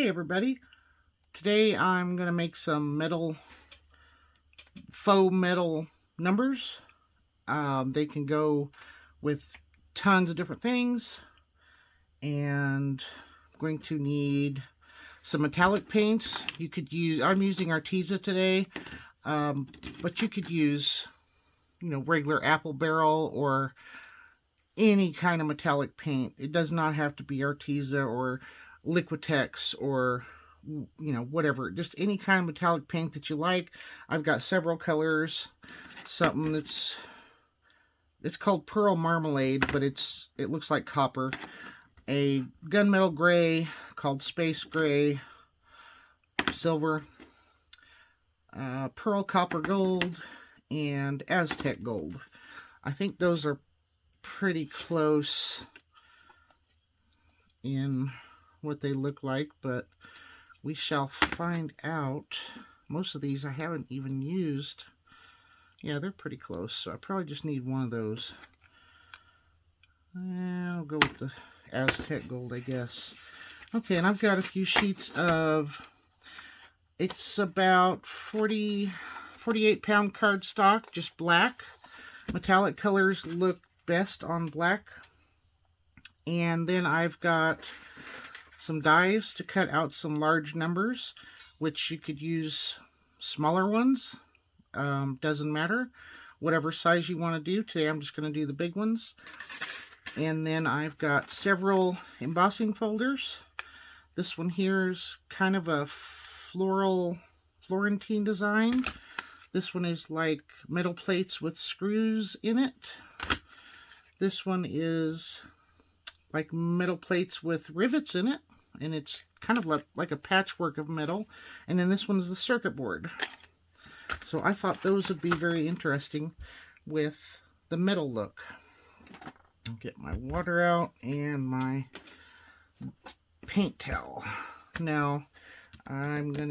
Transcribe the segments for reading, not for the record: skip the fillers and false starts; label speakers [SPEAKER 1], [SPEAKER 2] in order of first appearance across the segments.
[SPEAKER 1] Hey everybody, today I'm going to make some faux metal numbers. They can go with tons of different things, and I'm going to need some metallic paints. I'm using Arteza today, but you could use, regular apple barrel or any kind of metallic paint. It does not have to be Arteza or Liquitex or whatever, just any kind of metallic paint that you like. I've got several colors. Something it's called Pearl Marmalade, but it looks like copper. A gunmetal gray called Space Gray, silver, pearl copper gold, and Aztec gold. I think those are pretty close in what they look like, but we shall find out. Most of these I haven't even used. Yeah, they're pretty close, so I probably just need one of those. I'll go with the Aztec gold, I guess. Okay, and I've got a few sheets of, it's about 48 pound cardstock, just black. Metallic colors look best on black. And then I've got some dies to cut out some large numbers, which you could use smaller ones. Doesn't matter. Whatever size you want to do. Today I'm just going to do the big ones. And then I've got several embossing folders. This one here is kind of a Florentine design. This one is like metal plates with screws in it. This one is like metal plates with rivets in it, and it's kind of like a patchwork of metal. And then this one's the circuit board. So I thought those would be very interesting with the metal look. I'll get my water out and my paint towel. Now I'm not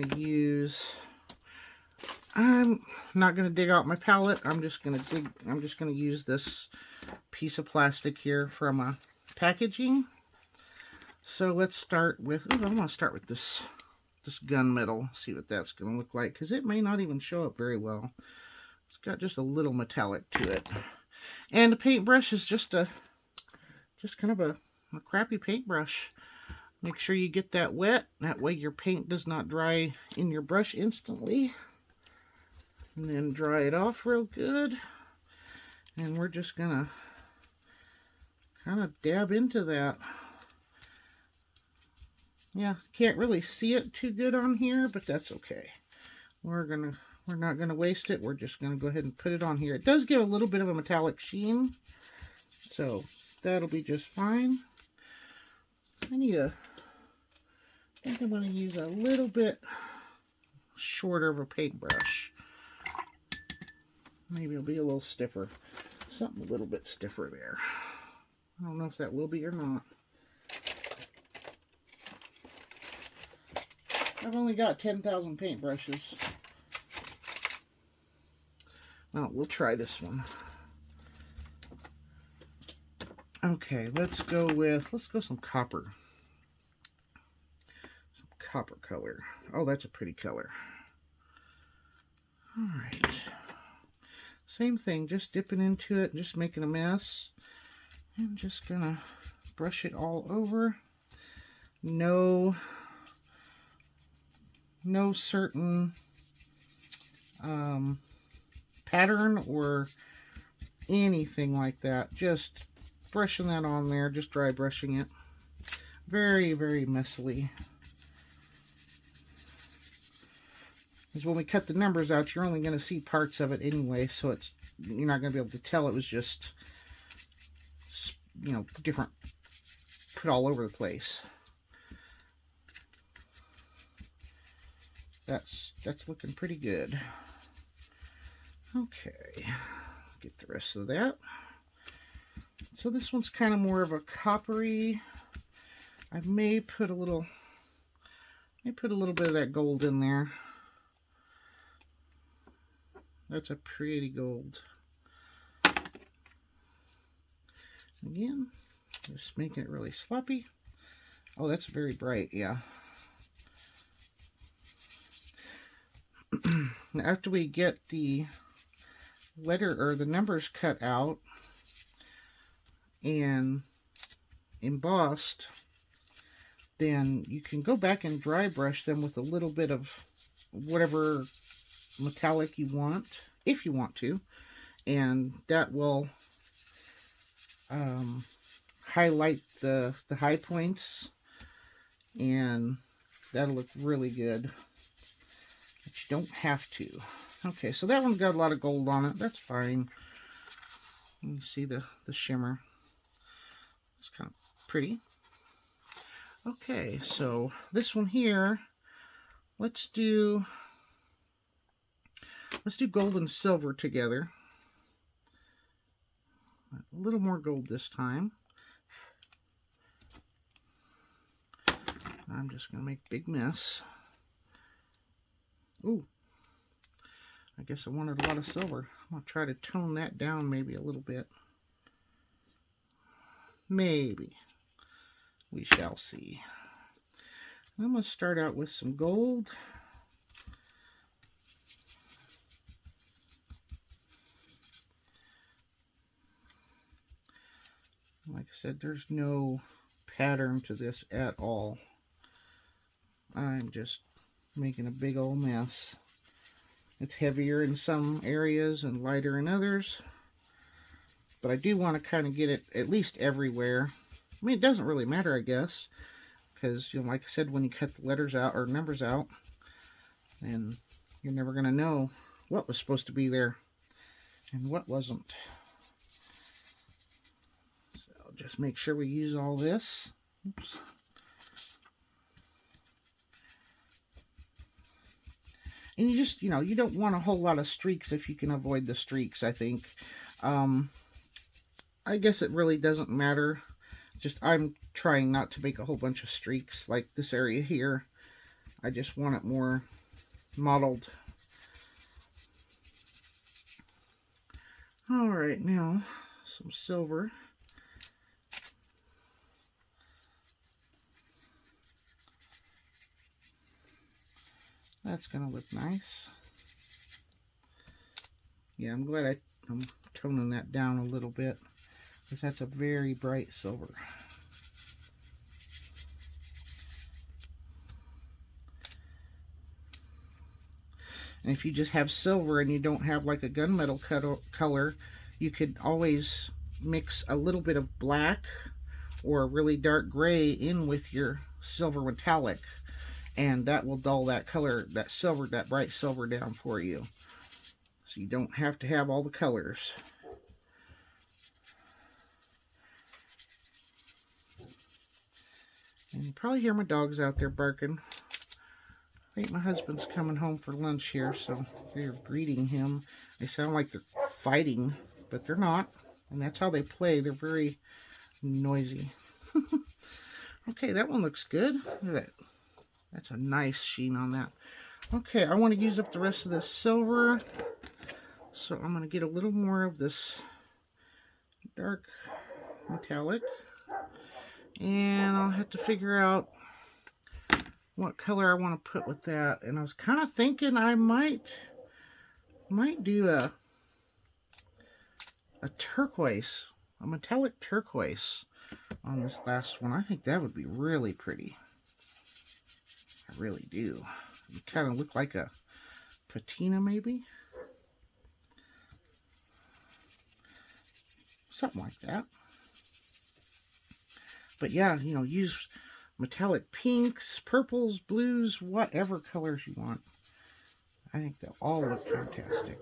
[SPEAKER 1] going to dig out my palette. I'm just going to use this piece of plastic here from a packaging. So let's start with, I want to start with this gunmetal, see what that's going to look like, because it may not even show up very well. It's got just a little metallic to it. And the paintbrush is just kind of a crappy paintbrush. Make sure you get that wet, that way your paint does not dry in your brush instantly. And then dry it off real good. And we're just going to kind of dab into that. Yeah, can't really see it too good on here, but that's okay. We're not gonna waste it. We're just gonna go ahead and put it on here. It does give a little bit of a metallic sheen, so that'll be just fine. I think I'm gonna use a little bit shorter of a paintbrush. Maybe it'll be a little stiffer. Something a little bit stiffer there. I don't know if that will be or not. I've only got 10,000 paintbrushes. Well, we'll try this one. Okay, let's go some copper. Some copper color. Oh, that's a pretty color. Alright. Same thing, just dipping into it, just making a mess. I'm just gonna brush it all over. No certain pattern or anything like that. Just brushing that on there, just dry brushing it. Very, very messily. Because when we cut the numbers out, you're only going to see parts of it anyway, so you're not going to be able to tell it was just, different, put all over the place. That's looking pretty good. Okay, get the rest of that. So this one's kind of more of a coppery. I may put a little bit of that gold in there. That's a pretty gold. Again, just making it really sloppy. Oh, that's very bright, yeah. after we get the letter or the numbers cut out and embossed, then you can go back and dry brush them with a little bit of whatever metallic you want, if you want to, and that will highlight the high points, and that'll look really good. But you don't have to. Okay, so that one's got a lot of gold on it. That's fine. You see the shimmer. It's kind of pretty. Okay, so this one here, let's do gold and silver together. A little more gold this time. I'm just going to make a big mess. Ooh. I guess I wanted a lot of silver. I'm going to try to tone that down maybe a little bit. Maybe. We shall see. I'm going to start out with some gold. Like I said, there's no pattern to this at all. I'm just making a big old mess. It's heavier in some areas and lighter in others. But I do want to kind of get it at least everywhere. I mean, it doesn't really matter, I guess. Because, you know, like I said, when you cut the letters out or numbers out, then you're never going to know what was supposed to be there and what wasn't. So just make sure we use all this. Oops. And you just, you know, you don't want a whole lot of streaks if you can avoid the streaks, I think. I guess it really doesn't matter. Just I'm trying not to make a whole bunch of streaks like this area here. I just want it more mottled. Alright, now some silver. That's going to look nice. Yeah, I'm glad I'm toning that down a little bit, because that's a very bright silver. And if you just have silver and you don't have like a gunmetal color, you could always mix a little bit of black or a really dark gray in with your silver metallic, and that will dull that color, that silver, that bright silver down for you. So you don't have to have all the colors. And you probably hear my dogs out there barking. I think my husband's coming home for lunch here, so they're greeting him. They sound like they're fighting, but they're not. And that's how they play. They're very noisy. Okay, that one looks good. Look at that. That's a nice sheen on that. Okay, I want to use up the rest of this silver. So I'm going to get a little more of this dark metallic. And I'll have to figure out what color I want to put with that. And I was kind of thinking I might do a turquoise, a metallic turquoise on this last one. I think that would be really pretty. I really do. You kind of look like a patina maybe. Something like that. But yeah, you know, use metallic pinks, purples, blues, whatever colors you want. I think they'll all look fantastic.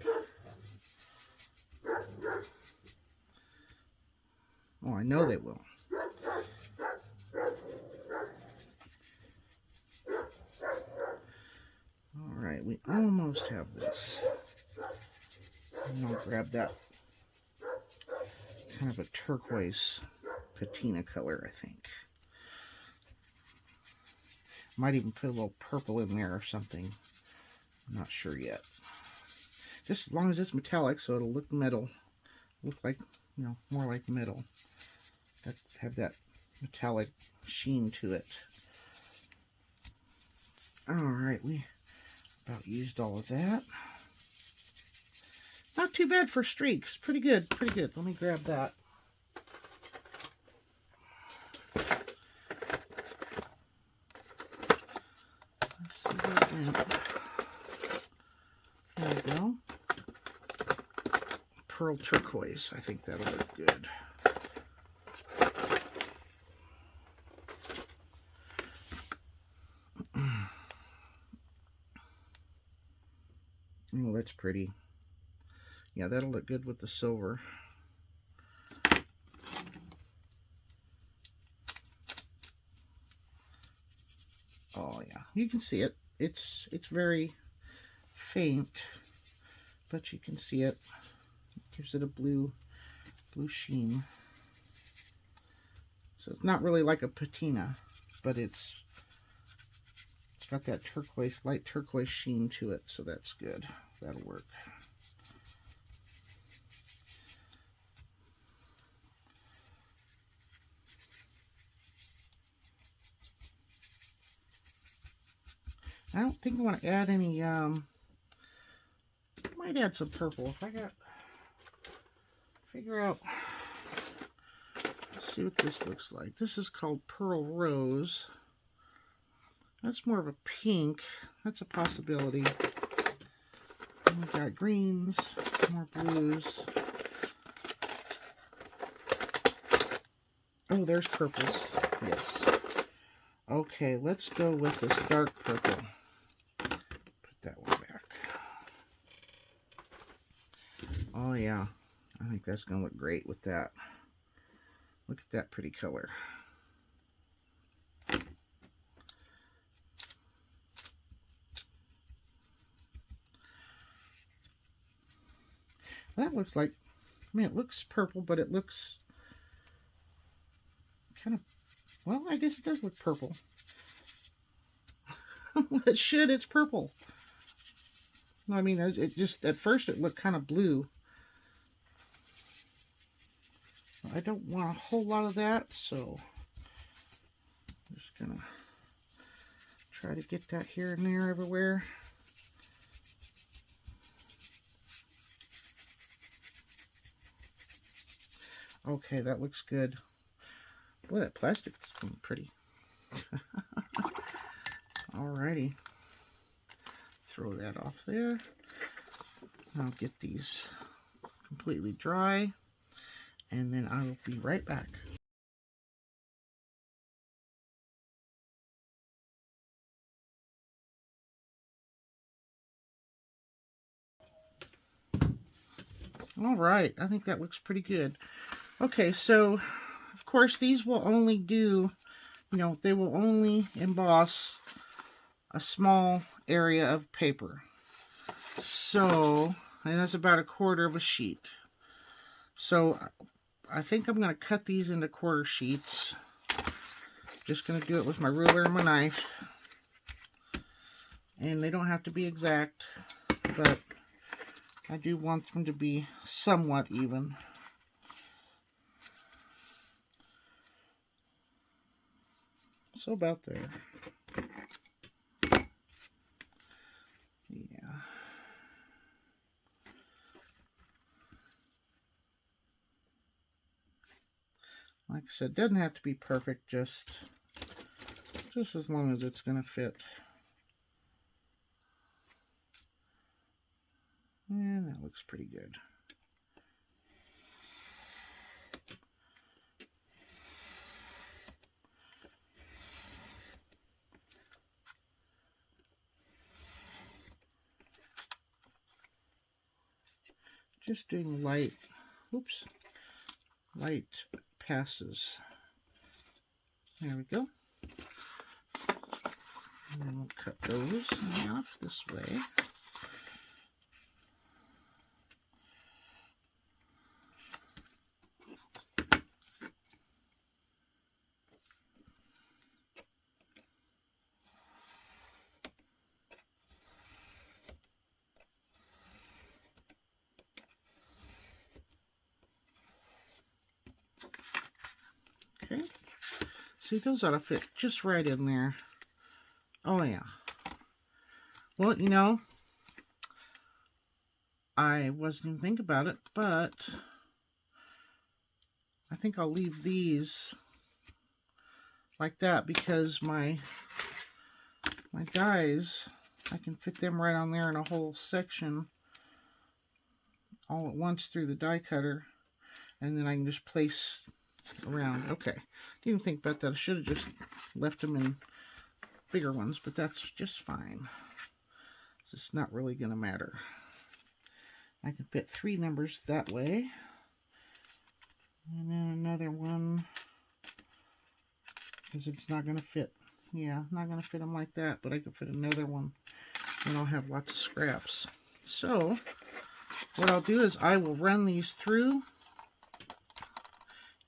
[SPEAKER 1] Oh, I know they will. Alright, we almost have this. And I'll grab that kind of a turquoise patina color, I think. Might even put a little purple in there or something. I'm not sure yet. Just as long as it's metallic, so it'll look metal. Look like, you know, more like metal. Have that metallic sheen to it. Alright, we About used all of that. Not too bad for streaks. Pretty good, pretty good. Let me grab that. Let's see where it went. There we go. Pearl turquoise. I think that'll look good. Oh, that's pretty. Yeah, that'll look good with the silver. Oh yeah, you can see it. It's very faint, but you can see it. It gives it a blue sheen. So it's not really like a patina, but it's got that turquoise, light turquoise sheen to it, so that's good. That'll work. I don't think I want to add any, I might add some purple. If I got, figure out, let's see what this looks like. This is called Pearl Rose. That's more of a pink. That's a possibility. And we've got greens, more blues. Oh, there's purples. Yes. Okay, let's go with this dark purple. Put that one back. Oh yeah, I think that's going to look great with that. Look at that pretty color. That looks like, I mean, it looks purple, but it looks kind of, well, I guess it does look purple. It should, it's purple. I mean, it just, at first it looked kind of blue. I don't want a whole lot of that, so I'm just gonna try to get that here and there everywhere. Okay, that looks good. Boy, that plastic is pretty. Alrighty. Throw that off there. I'll get these completely dry, and then I will be right back. Alright, I think that looks pretty good. Okay, so, of course, these will only do, you know, they will only emboss a small area of paper. So, and that's about 1/4 of a sheet. So, I think I'm going to cut these into 1/4 sheets. Just going to do it with my ruler and my knife. And they don't have to be exact, but I do want them to be somewhat even. So about there. Yeah. Like I said, doesn't have to be perfect, just as long as it's going to fit. And that looks pretty good. Just doing light, oops, light passes. There we go. And then we'll cut those off this way. Okay, see, those ought to fit just right in there. Oh yeah, Well, you know, I wasn't even thinking about it, but I think I'll leave these like that because my dies, I can fit them right on there in a whole section all at once through the die cutter, and then I can just place around. Okay, didn't even think about that. I should have just left them in bigger ones, but that's just fine. It's not really going to matter. I can fit 3 numbers that way, and then another one, because it's not going to fit. Yeah, not going to fit them like that, but I could fit another one, and I'll have lots of scraps. So what I'll do is I will run these through,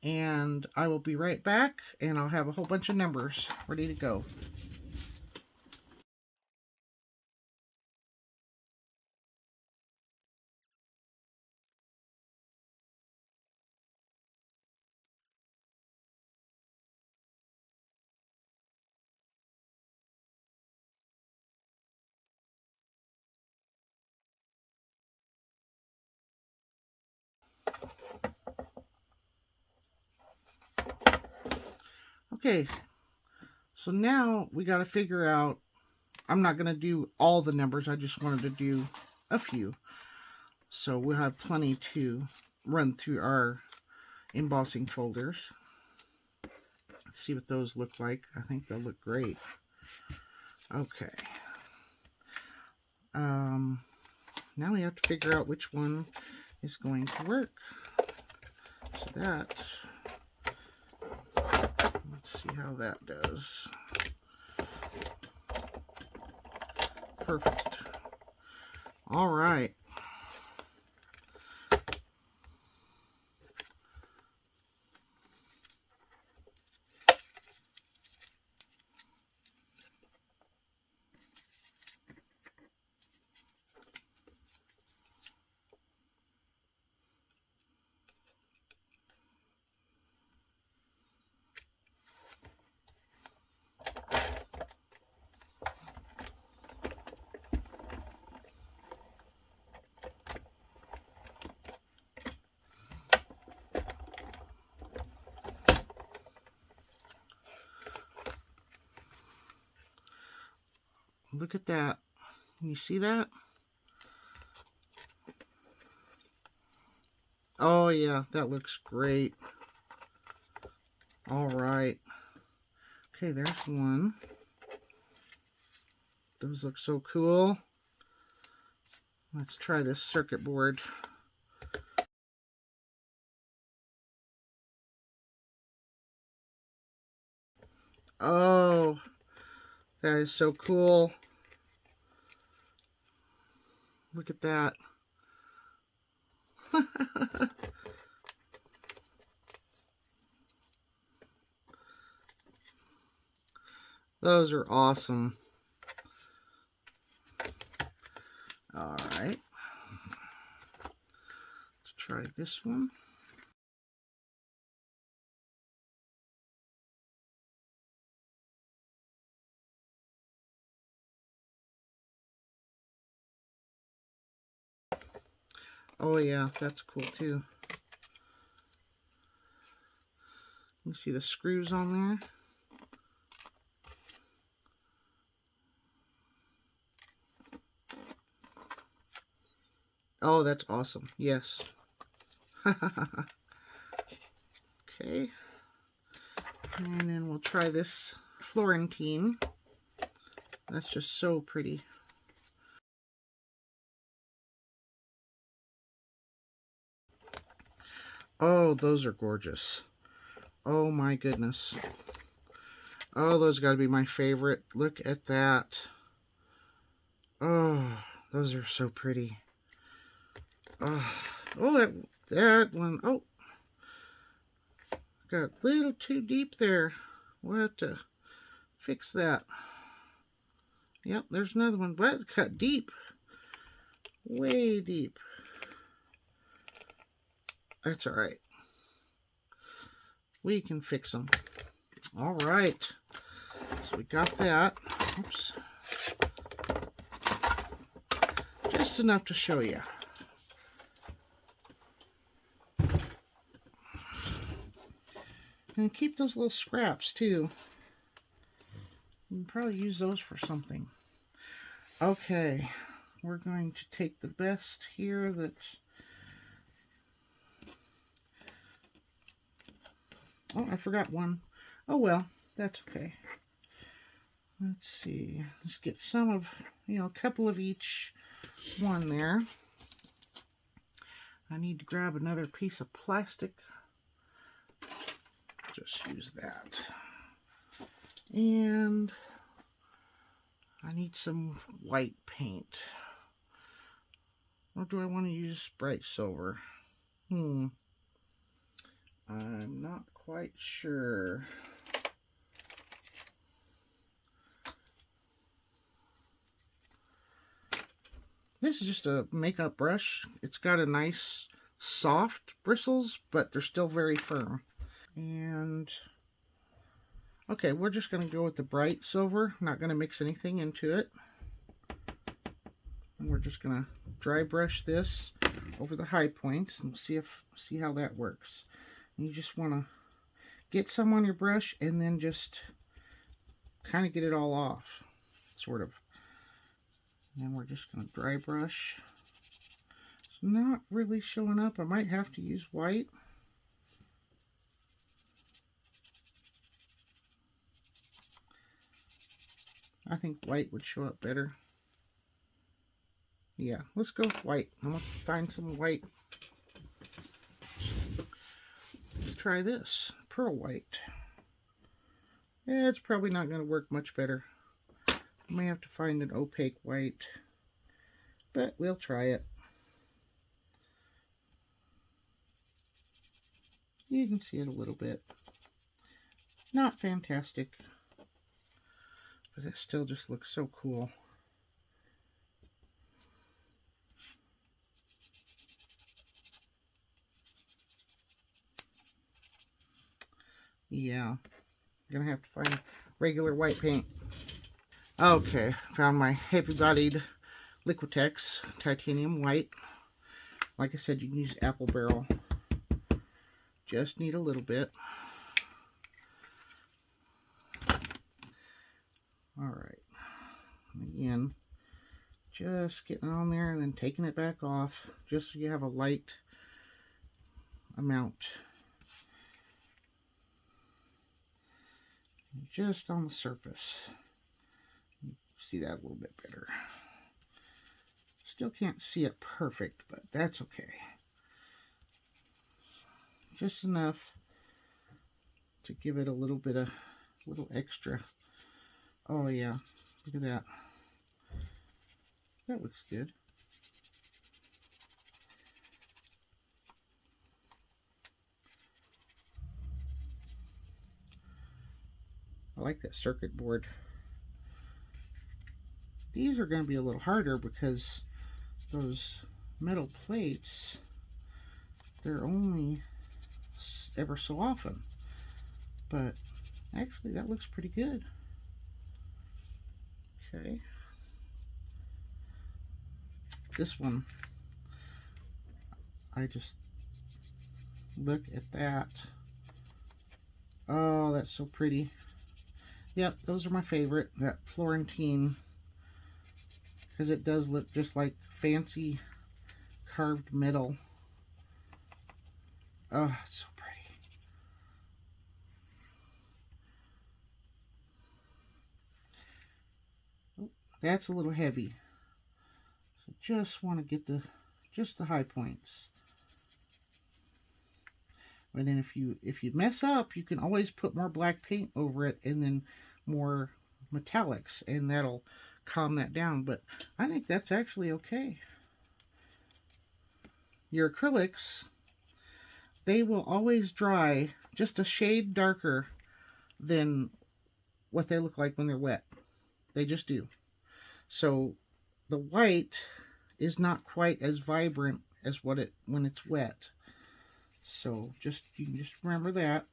[SPEAKER 1] and I will be right back, and I'll have a whole bunch of numbers ready to go. Okay, so now we got to figure out, I'm not going to do all the numbers, I just wanted to do a few. So we'll have plenty to run through our embossing folders. Let's see what those look like. I think they'll look great. Okay. Now we have to figure out which one is going to work. So that, let's see how that does. Perfect. All right. Look at that. Can you see that? Oh yeah, that looks great. All right. Okay, there's one. Those look so cool. Let's try this circuit board. Oh, that is so cool. Look at that. Those are awesome. All right. Let's try this one. Oh yeah, that's cool too. You see the screws on there? Oh, that's awesome. Yes. Okay. And then we'll try this Florentine. That's just so pretty. Oh, those are gorgeous. Oh my goodness. Oh, those got to be my favorite. Look at that. Oh, those are so pretty. Oh, that one. Oh, got a little too deep there. We'll have to fix that. Yep, there's another one. But cut deep. Way deep. That's all right. We can fix them. All right. So we got that. Oops. just enough to show you. And keep those little scraps too. You can probably use those for something. Okay, we're going to take the best here that's... Oh, I forgot one. Oh well, that's okay. Let's see. Let's get some of, a couple of each one there. I need to grab another piece of plastic. Just use that. And I need some white paint. Or do I want to use bright silver? I'm not quite sure. This is just a makeup brush. It's got a nice soft bristles, but they're still very firm. And okay, we're just going to go with the bright silver. I'm not going to mix anything into it. And we're just going to dry brush this over the high points and see how that works. And you just want to get some on your brush and then just kind of get it all off, sort of. And then we're just going to dry brush. It's not really showing up. I might have to use white. I think white would show up better. Yeah, let's go with white. I'm going to find some white. Let's try this. Pearl white. Yeah, it's probably not going to work much better. I may have to find an opaque white, but we'll try it. You can see it a little bit. Not fantastic, but it still just looks so cool. Yeah, I'm gonna have to find regular white paint. Okay, found my heavy-bodied Liquitex titanium white. Like I said, you can use apple barrel. Just need a little bit. Alright. Again, just getting on there and then taking it back off, just so you have a light amount. Just on the surface. See that a little bit better. Still can't see it perfect, but that's okay. Just enough to give it a little extra. Oh yeah, look at that. That looks good. I like that circuit board. These are going to be a little harder because those metal plates, they're only ever so often. But actually that looks pretty good. Okay. This one, I just look at that. Oh, that's so pretty. Yep, those are my favorite. That Florentine, because it does look just like fancy carved metal. Oh, it's so pretty. Oh, that's a little heavy. So just want to get just the high points. And then if you mess up, you can always put more black paint over it and then more metallics, and that'll calm that down. But I think that's actually okay. Your acrylics, they will always dry just a shade darker than what they look like when they're wet. They just do. So the white is not quite as vibrant as when it's wet. So you can just remember that.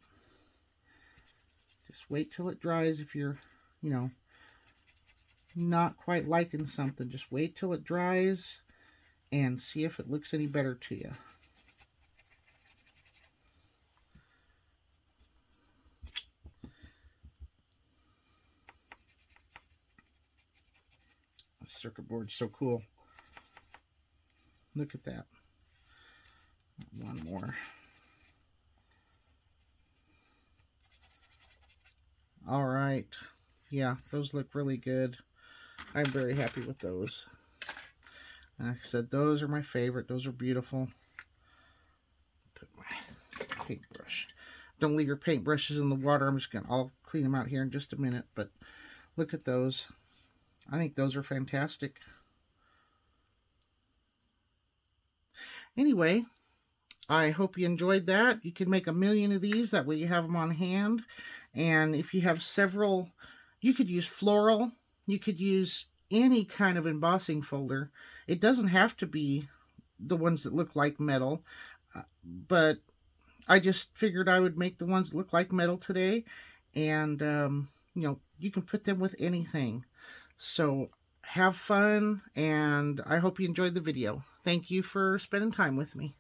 [SPEAKER 1] Just wait till it dries. If you're, not quite liking something, just wait till it dries and see if it looks any better to you. The circuit board's so cool. Look at that. One more. All right. Yeah, those look really good. I'm very happy with those. And like I said, those are my favorite. Those are beautiful. Put my paintbrush. Don't leave your paintbrushes in the water. I'll clean them out here in just a minute. But look at those. I think those are fantastic. Anyway, I hope you enjoyed that. You can make a million of these. That way you have them on hand. And if you have several, you could use floral. You could use any kind of embossing folder. It doesn't have to be the ones that look like metal. But I just figured I would make the ones that look like metal today. And, you know, you can put them with anything. So have fun, and I hope you enjoyed the video. Thank you for spending time with me.